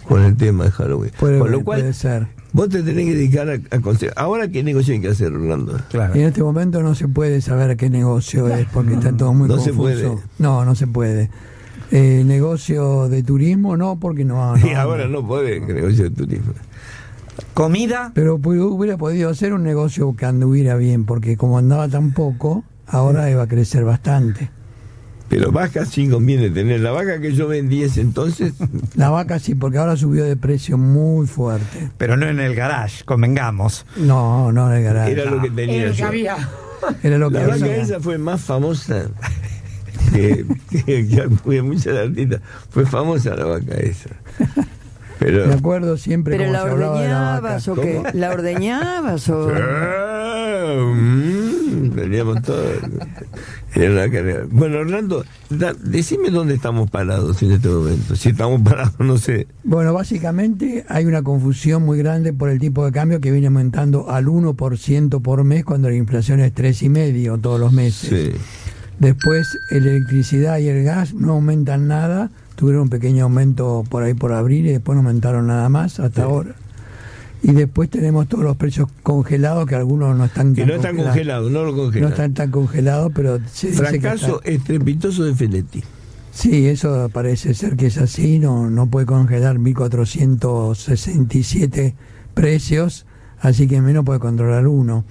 con el tema de Halloween. Con lo cual, puede ser. Vos te tenés que dedicar a conseguir. Ahora, ¿qué negocio hay que hacer, Orlando? Claro. En este momento no se puede saber qué negocio es, porque está todo muy confuso. Se puede. No se puede. Negocio de turismo no, porque no. Y ahora no puede, negocio de turismo. ¿Comida? Pero hubiera podido ser un negocio que anduviera bien, porque como andaba tan poco, ahora iba a crecer bastante. Pero vaca sí conviene tener. La vaca que yo vendí ese entonces. La vaca sí, porque ahora subió de precio muy fuerte. Pero no en el garage, convengamos. No en el garaje. Era lo que tenía yo. Era lo que La vaca había. esa fue más famosa que muchas artistas. Fue famosa la vaca esa. Pero Me acuerdo siempre ¿Pero cómo la se hablaba de la vaca. ordeñabas o qué? ¿La ordeñabas o...? teníamos todo. Era una carrera. Bueno, Orlando, decime dónde estamos parados en este momento. Si estamos parados, no sé. Bueno, básicamente hay una confusión muy grande por el tipo de cambio que viene aumentando al 1% por mes cuando la inflación es 3,5% todos los meses. Sí. Después, la electricidad y el gas no aumentan nada, tuvieron un pequeño aumento por ahí por abril y después no aumentaron nada más hasta ahora. Y después tenemos todos los precios congelados, que algunos no están Que no están congelados, no lo congelan. No están tan congelados, pero se dice fracaso que estrepitoso de Feletti. Sí, eso parece ser que es así, no puede congelar 1.467 precios, así que menos puede controlar uno.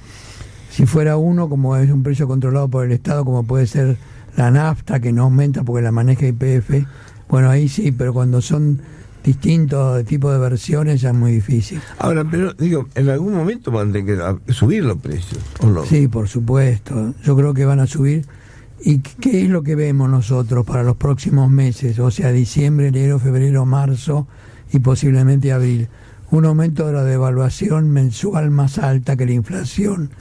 Si fuera uno, como es un precio controlado por el Estado, como puede ser la nafta, que no aumenta porque la maneja YPF, bueno, ahí sí, pero cuando son distintos tipos de versiones ya es muy difícil. Ahora, pero digo, en algún momento van a tener que subir los precios, ¿o no? Sí, por supuesto, yo creo que van a subir. ¿Y qué es lo que vemos nosotros para los próximos meses? O sea, diciembre, enero, febrero, marzo y posiblemente abril. Un aumento de la devaluación mensual más alta que la inflación.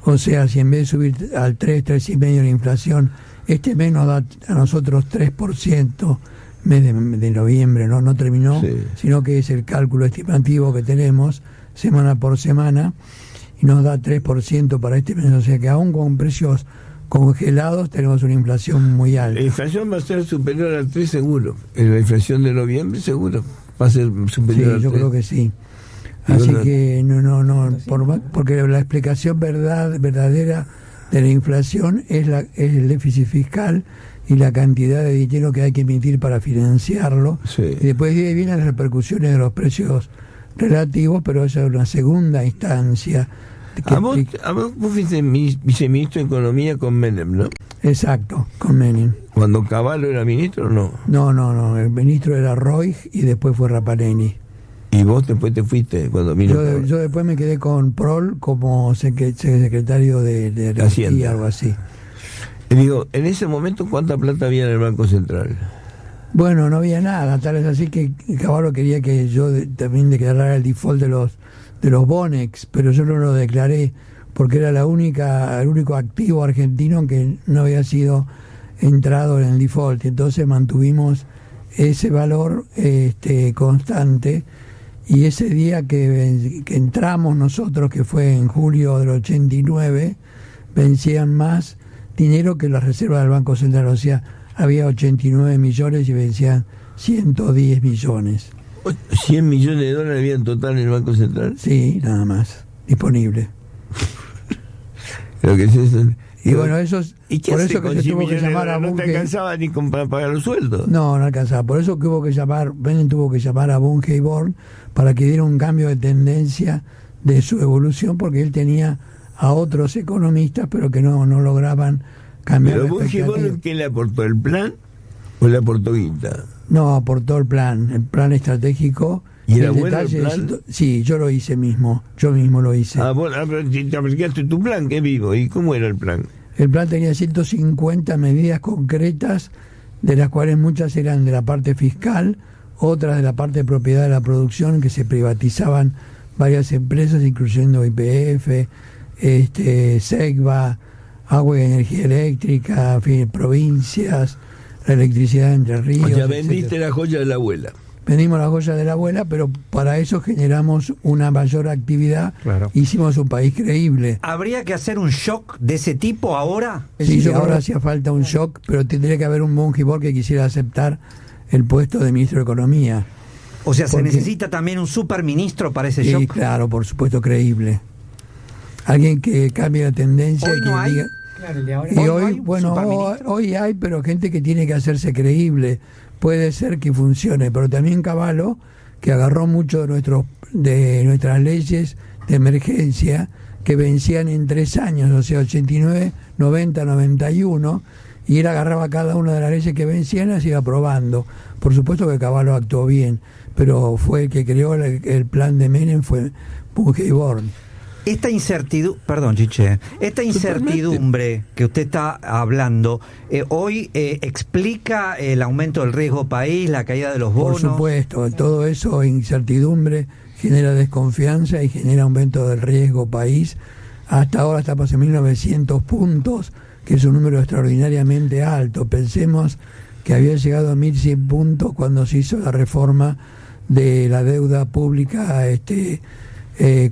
O sea, si en vez de subir al 3,5% la inflación, este mes nos da a nosotros 3%, mes de noviembre, no terminó, sí, sino que es el cálculo estimativo que tenemos semana por semana, y nos da 3% para este mes. O sea que aún con precios congelados tenemos una inflación muy alta. La inflación va a ser superior al 3 seguro. La inflación de noviembre seguro va a ser superior al 3. Sí, yo creo que sí. Así que porque la explicación verdadera de la inflación es el déficit fiscal y la cantidad de dinero que hay que emitir para financiarlo. Sí. Y después vienen las repercusiones de los precios relativos, pero esa es una segunda instancia. Vos fuiste viceministro de Economía con Menem, ¿no? Exacto, con Menem. ¿Cuando Cavallo era ministro o no? No, el ministro era Roig y después fue Rapanelli. ¿Y vos después te fuiste cuando vino? Yo después me quedé con Prol como secretario de Hacienda, algo así. Y digo, en ese momento, ¿cuánta plata había en el Banco Central? Bueno, no había nada, tal es así que Cavallo quería que yo también declarara el default de los Bonex, pero yo no lo declaré porque era el único activo argentino que no había sido entrado en el default. Entonces mantuvimos ese valor constante, y ese día que entramos nosotros, que fue en julio del 89, vencían más dinero que las reservas del Banco Central. O sea, había 89 millones y vencían 110 millones. ¿100 millones de dólares había en total en el Banco Central? Sí, nada más, disponible. Creo que es eso. Y bueno, eso es por eso que se tuvo que llamar a Bunge. ¿No te alcanzaba ni para pagar los sueldos? No alcanzaba. Por eso que Menem tuvo que llamar a Bunge y Born para que diera un cambio de tendencia de su evolución, porque él tenía a otros economistas, pero que no lograban cambiar. ¿Pero Bunge y Born quién le aportó, el plan o le aportó guita? No, aportó el plan estratégico. ¿Y era bueno el plan? Sí, yo mismo lo hice. Pero te aplicaste tu plan, que vivo. ¿Y cómo era el plan? El plan tenía 150 medidas concretas, de las cuales muchas eran de la parte fiscal, otras de la parte de propiedad de la producción, que se privatizaban varias empresas, incluyendo YPF, SEGBA, Agua y Energía Eléctrica, en fin, provincias, la electricidad de Entre Ríos. O sea, vendiste la joya de la abuela. Vendimos la joya de la abuela, pero para eso generamos una mayor actividad. Claro. Hicimos un país creíble. ¿Habría que hacer un shock de ese tipo ahora? Sí, yo ahora hacía falta un shock, pero tendría que haber un Bunge y Born que quisiera aceptar el puesto de ministro de Economía. O sea, se Porque- necesita también un superministro para ese Sí, shock. claro, por supuesto, creíble. Alguien que cambie la tendencia Hoy y que no hay. diga... Claro, el de ahora. Y Hoy no hoy, hay un bueno, superministro. hoy hay, pero gente que tiene que hacerse creíble. Puede ser que funcione, pero también Cavallo, que agarró mucho de nuestras leyes de emergencia, que vencían en 3 años, o sea, 89, 90, 91, y él agarraba cada una de las leyes que vencían y las iba aprobando. Por supuesto que Cavallo actuó bien, pero fue el que creó el plan de Menem, fue Bujeiborn. Esta incertidumbre, perdón, Chiche, esta incertidumbre que usted está hablando, hoy explica el aumento del riesgo país, la caída de los Por bonos. supuesto, todo eso, incertidumbre, genera desconfianza y genera aumento del riesgo país. Hasta ahora estamos en 1.900 puntos, que es un número extraordinariamente alto. Pensemos que había llegado a 1.100 puntos cuando se hizo la reforma de la deuda pública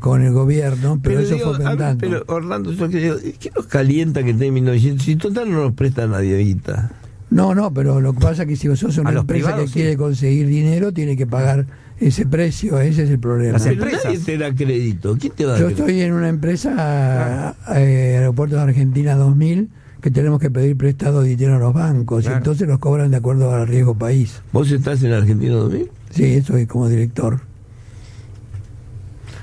con el gobierno, pero eso digo, fue aumentando. pero Orlando, yo que digo, ¿qué nos calienta que esté en 1900? Si total no nos presta nadie ahorita. No, pero lo que pasa es que si vos sos A una los empresa privados, que quiere sí. conseguir dinero, tiene que pagar ese precio, ese es el problema. Las Pero empresas. nadie te da crédito. ¿Quién te va a dar Yo crédito? estoy en una empresa, Aeropuertos de Argentina 2000, que tenemos que pedir prestado dinero a los bancos, Claro. y entonces los cobran de acuerdo al riesgo país. ¿Vos estás en Argentina 2000? Sí, soy como director.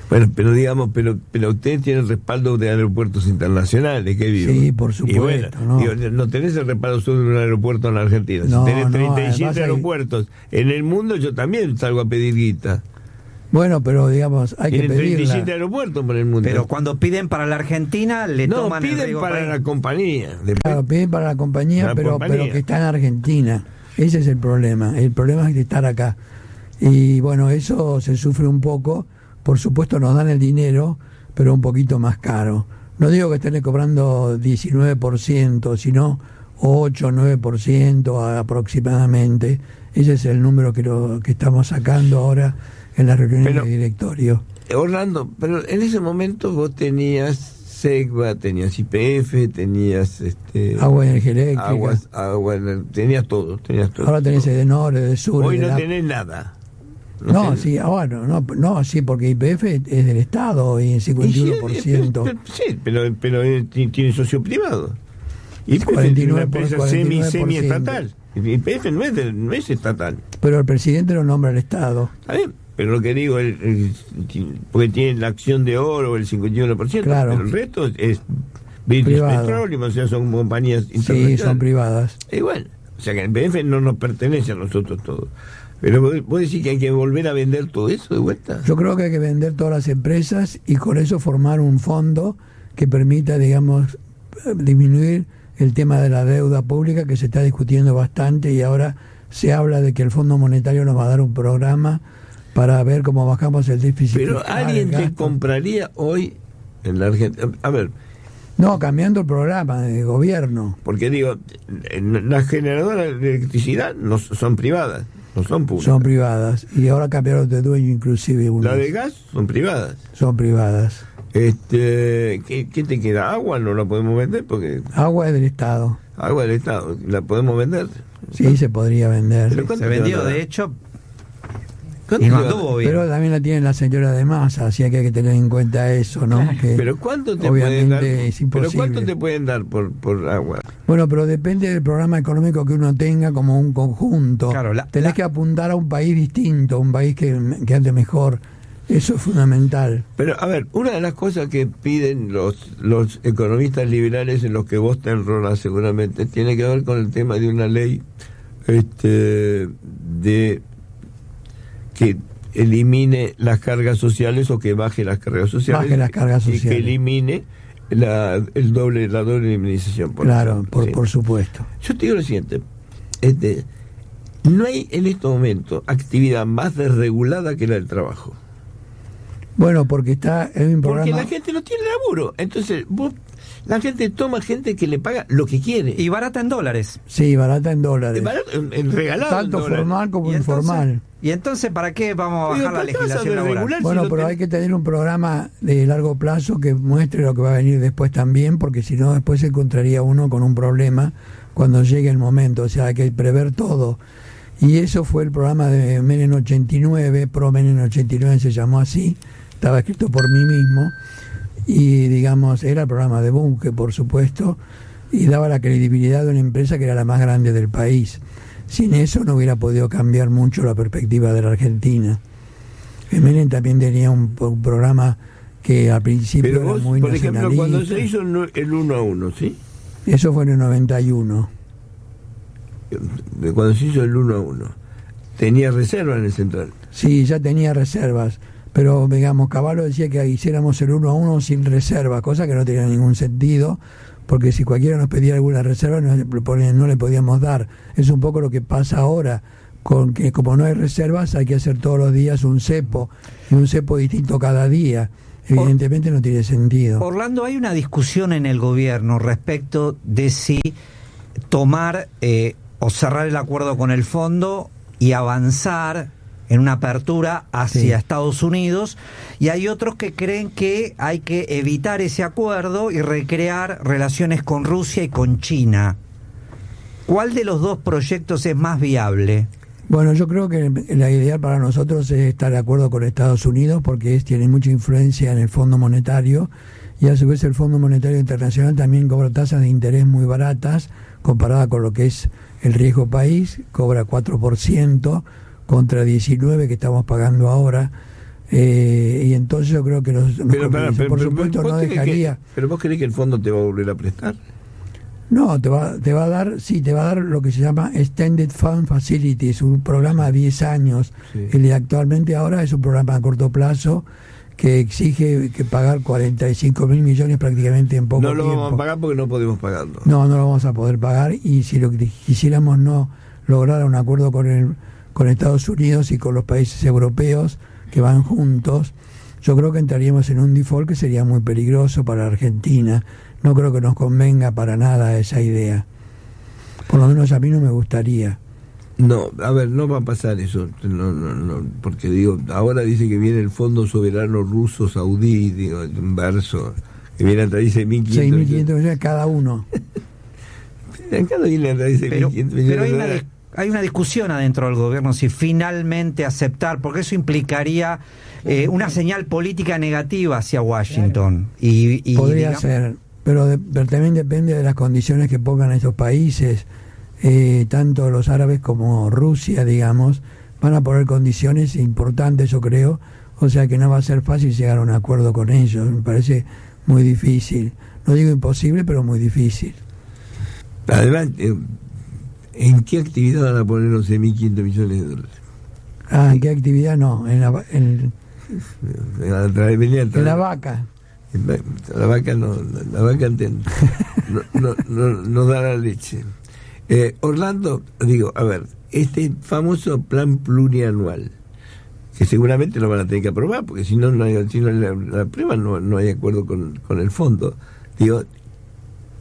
Bueno, pero digamos, pero usted tiene el respaldo de aeropuertos internacionales, que vivo. Sí, por Y bueno, supuesto, ¿no? digo, no tenés el respaldo solo de un aeropuerto en la Argentina. No, Si tenés no, 37 además hay- aeropuertos en el mundo, yo también salgo a pedir guita. Bueno, pero digamos, hay que Tienen 37 pedirla. aeropuertos por el mundo. Pero cuando piden para la Argentina, le no, toman el piden riesgo para país. la compañía. Después- Claro, piden para la compañía, La pero compañía. que está en Argentina. Ese es el problema. El problema es de estar acá. Y bueno, eso se sufre un poco. Por supuesto nos dan el dinero, pero un poquito más caro. No digo que estén cobrando 19%, sino 8 o 9% aproximadamente. Ese es el número que estamos sacando ahora en las reuniones Pero- de directorio. Orlando, pero en ese momento vos tenías SEGBA, tenías YPF, tenías Agua y energía eléctrica. tenías todo, Ahora tenés Edenor, Edesur. Hoy no Edenap. tenés nada. No, tenés- sí, ahora no, sí, porque YPF es del Estado y en Y sí, 51%. Sí, pero tiene socio privado. Y 49 es una empresa por 49%. semi-estatal. YPF no es estatal. Pero el presidente lo nombra el Estado. ¿Está bien? Pero lo que digo, porque tiene la acción de oro, el 51%, Claro. pero el resto es British Privado. Petroleum, o sea, son compañías internacionales. Sí, son privadas. Y bueno, o sea que el BF no nos pertenece a nosotros todo. Pero vos decís que hay que volver a vender todo eso de vuelta. Yo creo que hay que vender todas las empresas y con eso formar un fondo que permita, digamos, disminuir el tema de la deuda pública que se está discutiendo bastante y ahora se habla de que el Fondo Monetario nos va a dar un programa para ver cómo bajamos el déficit. Pero fiscal, alguien el te gasto. compraría hoy en la Argentina. A ver, No, cambiando el programa de gobierno. porque digo, las generadoras de electricidad no son privadas, no son públicas. Son privadas y ahora cambiaron de dueño inclusive unas. La de gas son privadas. Son privadas. ¿Qué te queda? ¿Agua? No la podemos vender porque Agua es del Estado. agua del Estado, ¿la podemos vender? Sí, se podría vender. Pero ¿cuánto Se te vendió, van a dar? de hecho, ¿Cuánto y te no van a dar? anduvo bien. Pero también la tiene la señora de Massa, así que hay que tener en cuenta eso, ¿no? Que Pero ¿cuánto te pueden dar? obviamente es Pero imposible. ¿cuánto te pueden dar por agua? Bueno, pero depende del programa económico que uno tenga como un conjunto. Claro, Tenés que apuntar a un país distinto, un país que ande mejor. Eso es fundamental. Pero, a ver, una de las cosas que piden los economistas liberales en los que vos te enrolas seguramente tiene que ver con el tema de una ley de que elimine las cargas sociales o que baje las cargas sociales. Baje las cargas Y que sociales. elimine la doble indemnización. Claro, ejemplo, sí. por supuesto. Yo te digo lo siguiente, no hay en este momento actividad más desregulada que la del trabajo. Bueno, porque está en un Porque programa... la gente no tiene laburo. Entonces, la gente toma gente que le paga lo que quiere. Y barata en dólares. Sí, barata en dólares. Regalado. Tanto en dólares. formal como ¿Y informal. ¿Y entonces para qué vamos a Digo, bajar la ¿para qué vas a legislación laboral? desregular? Bueno, si no pero te- hay que tener un programa de largo plazo que muestre lo que va a venir después también, porque si no, después se encontraría uno con un problema cuando llegue el momento. O sea, hay que prever todo. Y eso fue el programa de Menem 89, Pro Menem 89 se llamó así, estaba escrito por mí mismo, y digamos, era el programa de Bunge, por supuesto, y daba la credibilidad de una empresa que era la más grande del país. Sin eso no hubiera podido cambiar mucho la perspectiva de la Argentina. Menem también tenía un programa que al principio Pero era vos, muy por nacionalista. ejemplo, cuando se hizo el 1 a 1, ¿sí? Eso fue en el 91. Cuando se hizo el 1 a 1, ¿tenía reserva en el central? Sí, ya tenía reservas, pero digamos, Cavallo decía que hiciéramos el 1 a 1 sin reserva, cosa que no tenía ningún sentido, porque si cualquiera nos pedía alguna reserva no le podíamos dar. Es un poco lo que pasa ahora, con que como no hay reservas hay que hacer todos los días un cepo, y un cepo distinto cada día. Evidentemente no tiene sentido. Orlando, hay una discusión en el gobierno respecto de si tomar o cerrar el acuerdo con el fondo y avanzar en una apertura hacia Estados Unidos, y hay otros que creen que hay que evitar ese acuerdo y recrear relaciones con Rusia y con China. ¿Cuál de los dos proyectos es más viable? Bueno, yo creo que la idea para nosotros es estar de acuerdo con Estados Unidos, porque tiene mucha influencia en el Fondo Monetario, y a su vez el Fondo Monetario Internacional también cobra tasas de interés muy baratas comparada con lo que es el riesgo país, cobra 4% contra 19% que estamos pagando ahora, y entonces yo creo que por supuesto no dejaría... ¿Pero vos creés que el fondo te va a volver a prestar? No, te va a dar lo que se llama Extended Fund Facilities, un programa a 10 años. Sí. El de actualmente ahora es un programa a corto plazo que exige que pagar 45.000 millones prácticamente en poco tiempo. No lo vamos a pagar porque no podemos pagarlo. No lo vamos a poder pagar, y si lo que quisiéramos no lograr un acuerdo con Estados Unidos y con los países europeos que van juntos, yo creo que entraríamos en un default que sería muy peligroso para Argentina. No creo que nos convenga para nada esa idea. Por lo menos a mí no me gustaría. No, a ver, no va a pasar eso. No, porque digo, ahora dice que viene el Fondo Soberano Ruso Saudí, digo, en verso, que viene a traer 6.500 millones cada uno. Acá no viene a traer 6.500 millones. Pero hay una discusión adentro del gobierno si finalmente aceptar, porque eso implicaría una señal política negativa hacia Washington. Y podría ser, pero también depende de las condiciones que pongan estos países. Tanto los árabes como Rusia, digamos, van a poner condiciones importantes, yo creo, o sea que no va a ser fácil llegar a un acuerdo con ellos. Me parece muy difícil, no digo imposible, pero muy difícil. Además, ¿en qué actividad van a poner los 6.500 millones de dólares? ¿En qué actividad? No, en la vaca. La vaca no da la leche. Orlando, digo, a ver, este famoso plan plurianual, que seguramente lo van a tener que aprobar, porque si no la prueba no hay acuerdo con el fondo. Digo,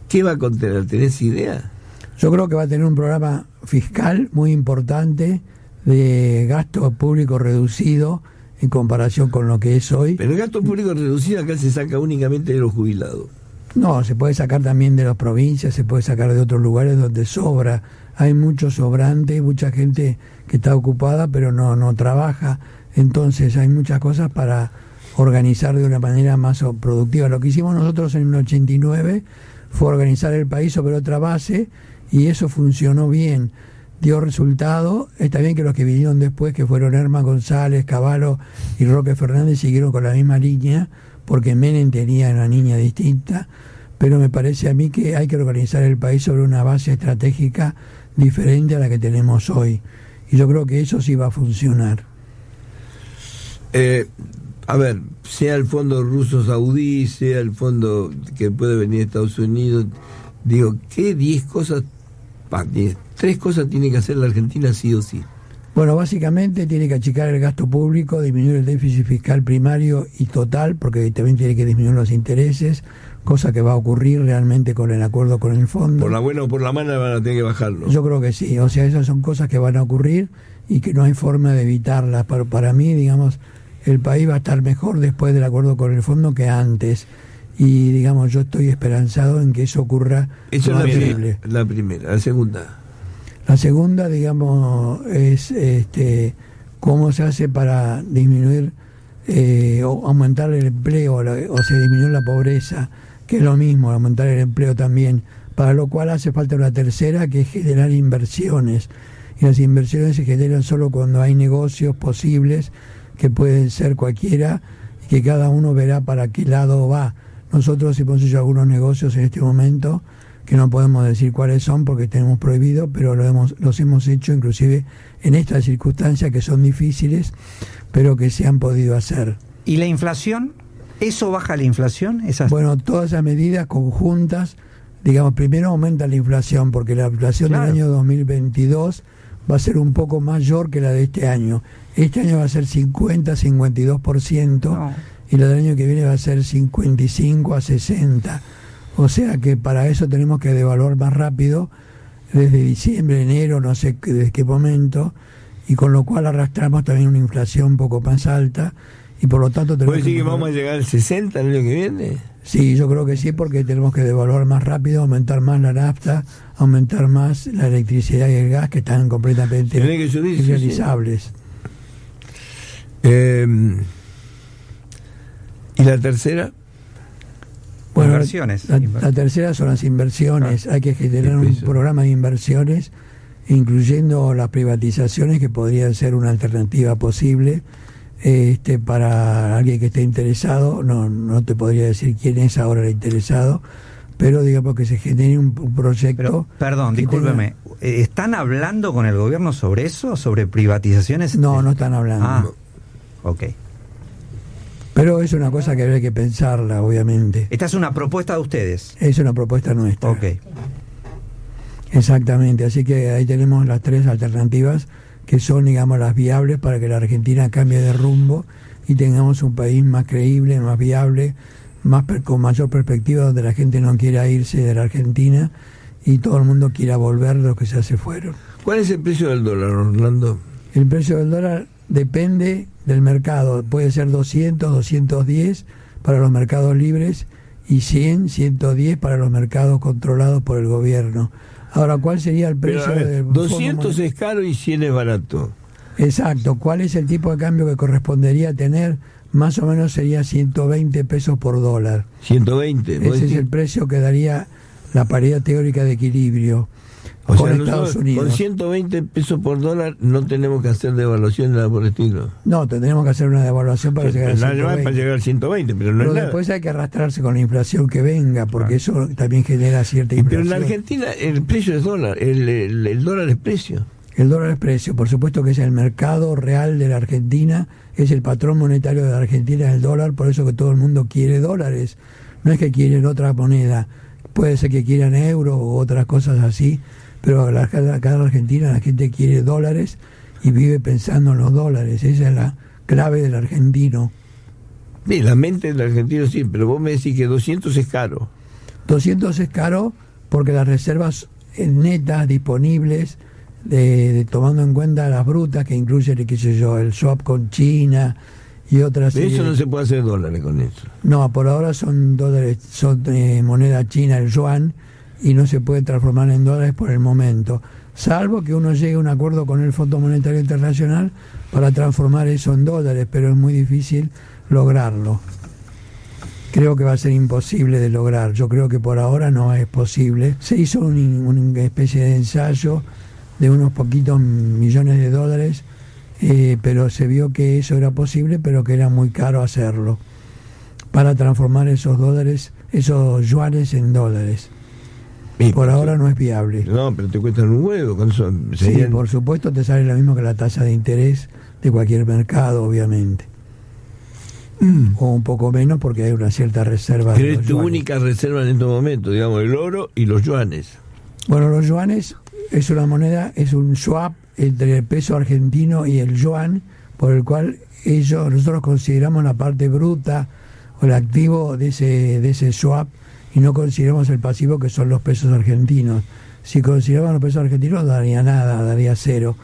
¿qué va a contener? ¿Tenés idea? Yo creo que va a tener un programa fiscal muy importante de gasto público reducido en comparación con lo que es hoy. Pero el gasto público reducido acá se saca únicamente de los jubilados. No, se puede sacar también de las provincias, se puede sacar de otros lugares donde sobra. Hay mucho sobrante, mucha gente que está ocupada pero no trabaja. Entonces hay muchas cosas para organizar de una manera más productiva. Lo que hicimos nosotros en el 89 fue organizar el país sobre otra base, y eso funcionó bien, dio resultado. Está bien que los que vinieron después, que fueron Herman González, Cavallo y Roque Fernández, siguieron con la misma línea, porque Menem tenía una línea distinta, pero me parece a mí que hay que organizar el país sobre una base estratégica diferente a la que tenemos hoy, y yo creo que eso sí va a funcionar. A ver, sea el fondo ruso saudí, sea el fondo que puede venir de Estados Unidos, digo, ¿qué 3 cosas tiene que hacer la Argentina sí o sí? Bueno, básicamente tiene que achicar el gasto público, disminuir el déficit fiscal primario y total, porque también tiene que disminuir los intereses, cosa que va a ocurrir realmente con el acuerdo con el fondo. Por la buena o por la mala van a tener que bajarlo. Yo creo que sí, o sea, esas son cosas que van a ocurrir y que no hay forma de evitarlas. Para mí, digamos, el país va a estar mejor después del acuerdo con el fondo que antes. Y, digamos, yo estoy esperanzado en que eso ocurra. Eso es la primera. La segunda. La segunda, digamos, es cómo se hace para disminuir o aumentar el empleo, o se disminuye la pobreza, que es lo mismo, aumentar el empleo también, para lo cual hace falta una tercera, que es generar inversiones. Y las inversiones se generan solo cuando hay negocios posibles, que pueden ser cualquiera, y que cada uno verá para qué lado va. Nosotros hemos hecho algunos negocios en este momento, que no podemos decir cuáles son porque tenemos prohibido, pero los hemos hecho inclusive en estas circunstancias que son difíciles, pero que se han podido hacer. ¿Y la inflación? ¿Eso baja la inflación? Bueno, todas esas medidas conjuntas, digamos, primero aumenta la inflación, porque la inflación del año 2022 va a ser un poco mayor que la de este año. Este año va a ser 50-52%, y la del año que viene va a ser 55-60%. O sea que para eso tenemos que devaluar más rápido, desde diciembre, enero, no sé desde qué momento, y con lo cual arrastramos también una inflación un poco más alta, y por lo tanto tenemos ¿Puede decir que vamos a llegar al 60 el año que viene? Sí, yo creo que sí, porque tenemos que devaluar más rápido, aumentar más la nafta, aumentar más la electricidad y el gas, que están completamente irrealizables. ¿Y la tercera? Bueno, inversiones. La tercera son las inversiones. Hay que generar un programa de inversiones, incluyendo las privatizaciones, que podrían ser una alternativa posible. Para alguien que esté interesado, no te podría decir quién es ahora el interesado, pero digamos que se genere un proyecto. Pero, perdón, discúlpeme, ¿están hablando con el gobierno sobre eso, sobre privatizaciones? No están hablando. Ok. Pero es una cosa que habría que pensarla, obviamente. Esta es una propuesta de ustedes. Es una propuesta nuestra. Ok. Exactamente, así que ahí tenemos las tres alternativas, que son, digamos, las viables para que la Argentina cambie de rumbo y tengamos un país más creíble, más viable, con mayor perspectiva, donde la gente no quiera irse de la Argentina y todo el mundo quiera volver de los que ya se fueron. ¿Cuál es el precio del dólar, Orlando? El precio del dólar depende del mercado. Puede ser 200, 210 para los mercados libres y 100, 110 para los mercados controlados por el gobierno. Ahora, ¿cuál sería el precio del 200 es caro y 100 es barato. Exacto. ¿Cuál es el tipo de cambio que correspondería tener? Más o menos sería 120 pesos por dólar. 120. Ese es el precio que daría la paridad teórica de equilibrio con Estados Unidos. Con 120 pesos por dólar no tenemos que hacer devaluación nada por el estilo. No, tendremos que hacer una devaluación para llegar al 120. Para llegar al 120, pero no es nada. Después hay que arrastrarse con la inflación que venga, porque eso también genera cierta inflación. Pero en la Argentina el precio es dólar, el dólar es precio. El dólar es precio, por supuesto que es el mercado real de la Argentina, es el patrón monetario de la Argentina, el dólar, por eso que todo el mundo quiere dólares. No es que quieren otra moneda, puede ser que quieran euros u otras cosas así, pero acá en la Argentina la gente quiere dólares y vive pensando en los dólares. Esa es la clave del argentino. Sí, la mente del argentino sí, pero vos me decís que 200 es caro. 200 es caro porque las reservas netas disponibles, tomando en cuenta las brutas, que incluyen, qué sé yo, el swap con China y otras. De eso no se puede hacer dólares con eso. No, por ahora son dólares, son moneda china, el yuan, y no se puede transformar en dólares por el momento, salvo que uno llegue a un acuerdo con el Fondo Monetario Internacional para transformar eso en dólares, pero es muy difícil lograrlo. Creo que va a ser imposible de lograr. Yo creo que por ahora no es posible. Se hizo una especie de ensayo de unos poquitos millones de dólares, pero se vio que eso era posible, pero que era muy caro hacerlo, para transformar esos dólares, esos yuanes en dólares. Por ahora no es viable. No, pero te cuestan un huevo. Con eso sí, por supuesto te sale lo mismo que la tasa de interés de cualquier mercado, obviamente. O un poco menos porque hay una cierta reserva. Pero es tu única reserva en estos momentos, digamos, el oro y los yuanes. Bueno, los yuanes es una moneda, es un swap entre el peso argentino y el yuan, por el cual nosotros consideramos la parte bruta o el activo de ese swap, y no consideramos el pasivo, que son los pesos argentinos. Si consideramos los pesos argentinos, no daría nada, daría cero.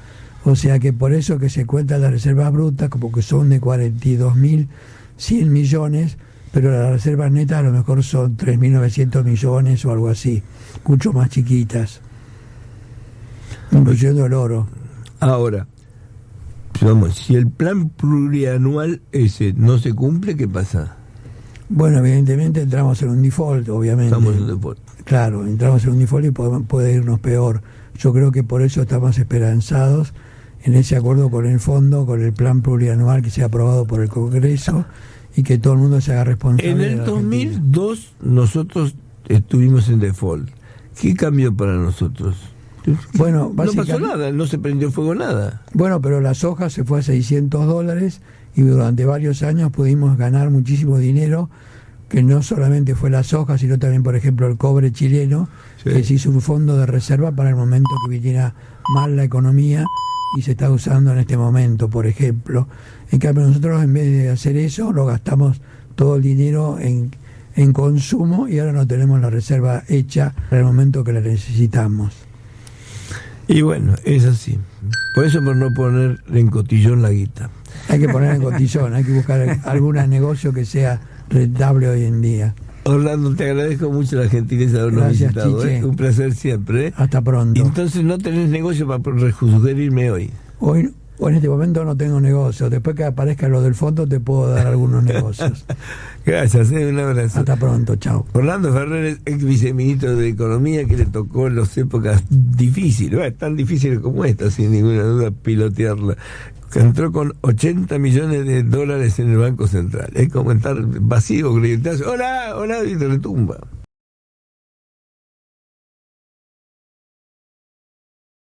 O sea que por eso que se cuentan las reservas brutas como que son de 42.100 millones, pero las reservas netas a lo mejor son 3.900 millones o algo así, mucho más chiquitas. incluyendo el oro. Ahora, vamos, si el plan plurianual ese no se cumple, ¿qué pasa? Bueno, evidentemente entramos en un default, obviamente. Estamos en un default. Claro, entramos en un default y puede irnos peor. Yo creo que por eso estamos esperanzados en ese acuerdo con el fondo, con el plan plurianual que sea aprobado por el Congreso y que todo el mundo se haga responsable. En el 2002 nosotros estuvimos en default. ¿Qué cambió para nosotros? Bueno, no pasó nada, no se prendió fuego nada. Bueno, pero la soja se fue a $600 y durante varios años pudimos ganar muchísimo dinero, que no solamente fue la soja, sino también, por ejemplo, el cobre chileno, sí, que se hizo un fondo de reserva para el momento que viniera mal la economía y se está usando en este momento, por ejemplo. En cambio, nosotros en vez de hacer eso, lo gastamos todo el dinero en consumo y ahora no tenemos la reserva hecha para el momento que la necesitamos. Y bueno, es así. Por eso, por no poner en cotillón la guita. Hay que poner en cotillón, hay que buscar algún negocio que sea rentable hoy en día. Orlando, te agradezco mucho la gentileza de habernos Gracias, visitado. Chiche. Un placer siempre. Hasta pronto. Entonces, ¿no tenés negocio para sugerirme hoy? Hoy en este momento no tengo negocio. Después que aparezca lo del fondo te puedo dar algunos negocios. Gracias, un abrazo. Hasta pronto, chao. Orlando Ferrer, ex viceministro de Economía, que le tocó en las épocas difíciles, tan difíciles como esta, sin ninguna duda, pilotearla. Entró con $80 millones en el Banco Central. Es como estar vacío, gritas, hola, hola, y te retumba.